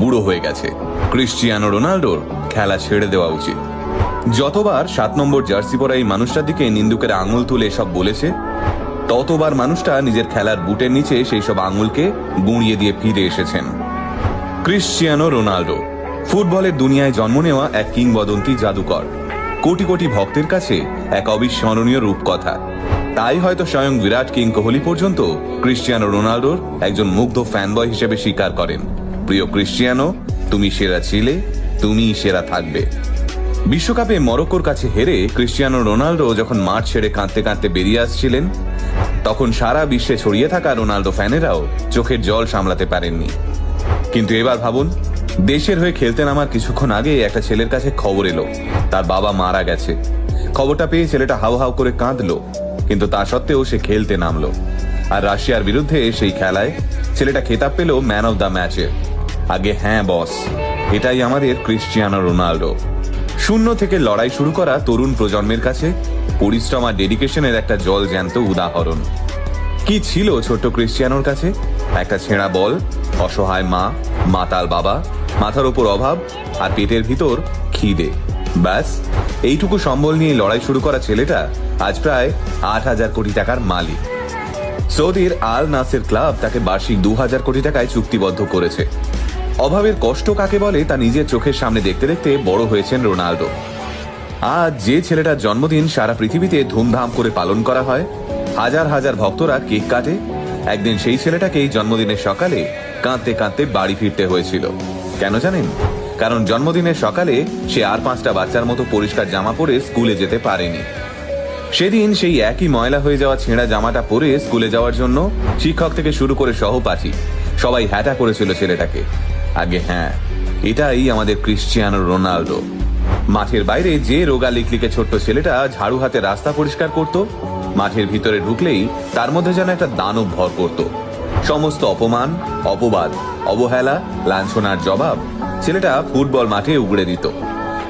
বুড়ো হয়ে গেছে। ক্রিশ্চিয়ানো রোনাল্ডোর খেলা ছেড়ে দেওয়া উচিত। যতবার 7 নম্বর জার্সি পরা এই মানুষটার দিকে নিন্দুকের আঙুল তুলে সব বলেছে, ততবার মানুষটা নিজের খেলার বুটের নিচে সেই সব আঙুলকে গুঁড়িয়ে দিয়ে ফিরে এসেছেন। ক্রিশ্চিয়ানো রোনাল্ডো ফুটবলের দুনিয়ায় জন্ম নেওয়া এক কিংবদন্তি জাদুকর, কোটি কোটি ভক্তের কাছে এক অবিস্মরণীয় রূপকথা। তাই হয়তো স্বয়ং বিরাট কিং কোহলি পর্যন্ত ক্রিশ্চিয়ানো রোনাল্ডোর একজন মুগ্ধ ফ্যানবয় হিসেবে স্বীকার করেন, প্রিয় ক্রিশ্চিয়ানো, তুমি সেরা ছিলে, তুমিই সেরা থাকবে। বিশ্বকাপে মরক্কোর কাছে হেরে ক্রিশ্চিয়ানো রোনাল্ডো যখন মাঠ ছেড়ে কাঁদতে কাঁদতে বেরিয়ে আসছিলেন, তখন সারা বিশ্বে ছড়িয়ে থাকা রোনাল্ডো ফ্যানেরাও চোখের জল সামলাতে পারেননি। কিন্তু এবার ভাবুন, দেশের হয়ে খেলতে নামার কিছুক্ষণ আগে একটা ছেলের কাছে খবর এলো তার বাবা মারা গেছে। খবরটা পেয়ে ছেলেটা হাউ হাউ করে কাঁদলো, কিন্তু তা সত্ত্বেও সে খেলতে নামলো। আর রাশিয়ার বিরুদ্ধে সেই খেলায় ছেলেটা খেতাব পেল ম্যান অফ দ্য ম্যাচে। আগে হ্যাঁ বস, এটাই আমাদের ক্রিশ্চিয়ানো রোনাল্ডো। শূন্য থেকে লড়াই শুরু করা তরুণ প্রজন্মের কাছে পরিশ্রম আর ডেডিকেশনের একটা জল জ্যান্ত উদাহরণ। কি ছিল ছোট্ট ক্রিশ্চিয়ানোর কাছে? একটা ছেঁড়া বল, অসহায় মা, মাতাল বাবা, মাথার ওপর অভাব আর পেটের ভিতর খিদে। ব্যাস এইটুকু সম্বল নিয়ে লড়াই শুরু করা ছেলেটা আজ প্রায় 8,000 কোটি টাকার মালিক। সৌদির আল নাসের ক্লাব তাকে বার্ষিক 2,000 কোটি টাকায় চুক্তিবদ্ধ করেছে। অভাবের কষ্ট কাকে বলে তা নিজের চোখের সামনে দেখতে দেখতে বড় হয়েছেন রোনাল্ডো। আজ যে ছেলেটার জন্মদিন সারা পৃথিবীতে ধুমধাম করে পালন করা হয়, হাজার হাজার ভক্তরা কেক কাটে, একদিন সেই ছেলেটাকেই জন্মদিনের সকালে কাঁদতে কাঁদতে বাড়ি ফিরতে হয়েছিল। কেন জানেন? কারণ জন্মদিনের সকালে সে আর 5টা বাচ্চার মতো পরিষ্কার জামা পরে স্কুলে যেতে পারেনি। সেদিন সেই একই ময়লা হয়ে যাওয়া ছেঁড়া জামাটা পরে স্কুলে যাওয়ার জন্য শিক্ষক থেকে শুরু করে সহপাঠী সবাই হ্যাটা করেছিল ছেলেটাকে। আগে হ্যাঁ, এটাই আমাদের ক্রিশ্চিয়ানো রোনাল্ডো। মাঠের বাইরে যে রোগা লিকলিকে ছোট্ট ছেলেটা ঝাড়ু হাতে রাস্তা পরিষ্কার করত, মাঠের ভিতরে ঢুকলেই তার মধ্যে যেন একটা দানব ভর করত। সমস্ত অপমান, অপবাদ, অবহেলা, লাঞ্ছনার জবাব ছেলেটা ফুটবল মাঠে উগড়ে দিত।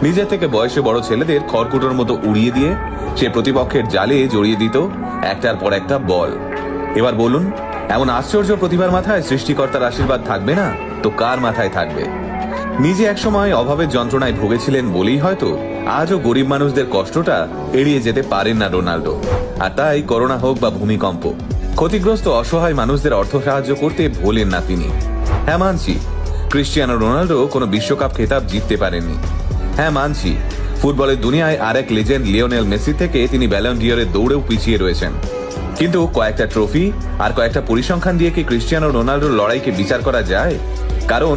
নিজের থেকে বয়সে বড় ছেলেদের খড়কুটোর মতো উড়িয়ে দিয়ে সে প্রতিপক্ষের জালে জড়িয়ে দিত একটার পর একটা বল। এবার বলুন, এমন আশ্চর্য প্রতিভার মাথায় সৃষ্টিকর্তার আশীর্বাদ থাকবে না তো কার মাথায় থাকবে? নিজে একসময় অভাবের যন্ত্রণায় ভুগেছিলেন বলেই হয়তো আজও গরিব মানুষদের কষ্টটা এড়িয়ে যেতে পারেন না রোনাল্ডো। আর তাই করোনা হোক বা ভূমিকম্প, ক্ষতিগ্রস্ত অসহায় মানুষদের অর্থ সাহায্য করতে ভোলেন না তিনি। হ্যাঁ মানছি, ক্রিশ্চিয়ানো রোনাল্ডো কোনো বিশ্বকাপ খেতাব জিততে পারেননি। হ্যাঁ মানছি, ফুটবলের দুনিয়ায় আরেক লেজেন্ড লিওনেল মেসি থেকে তিনি ব্যালন ডিওরের দৌড়েও পিছিয়ে রয়েছেন। কিন্তু কয়েকটা ট্রফি আর কয়েকটা পরিসংখ্যান দিয়ে কি ক্রিশ্চিয়ানো রোনাল্ডোর লড়াইকে বিচার করা যায়? কারণ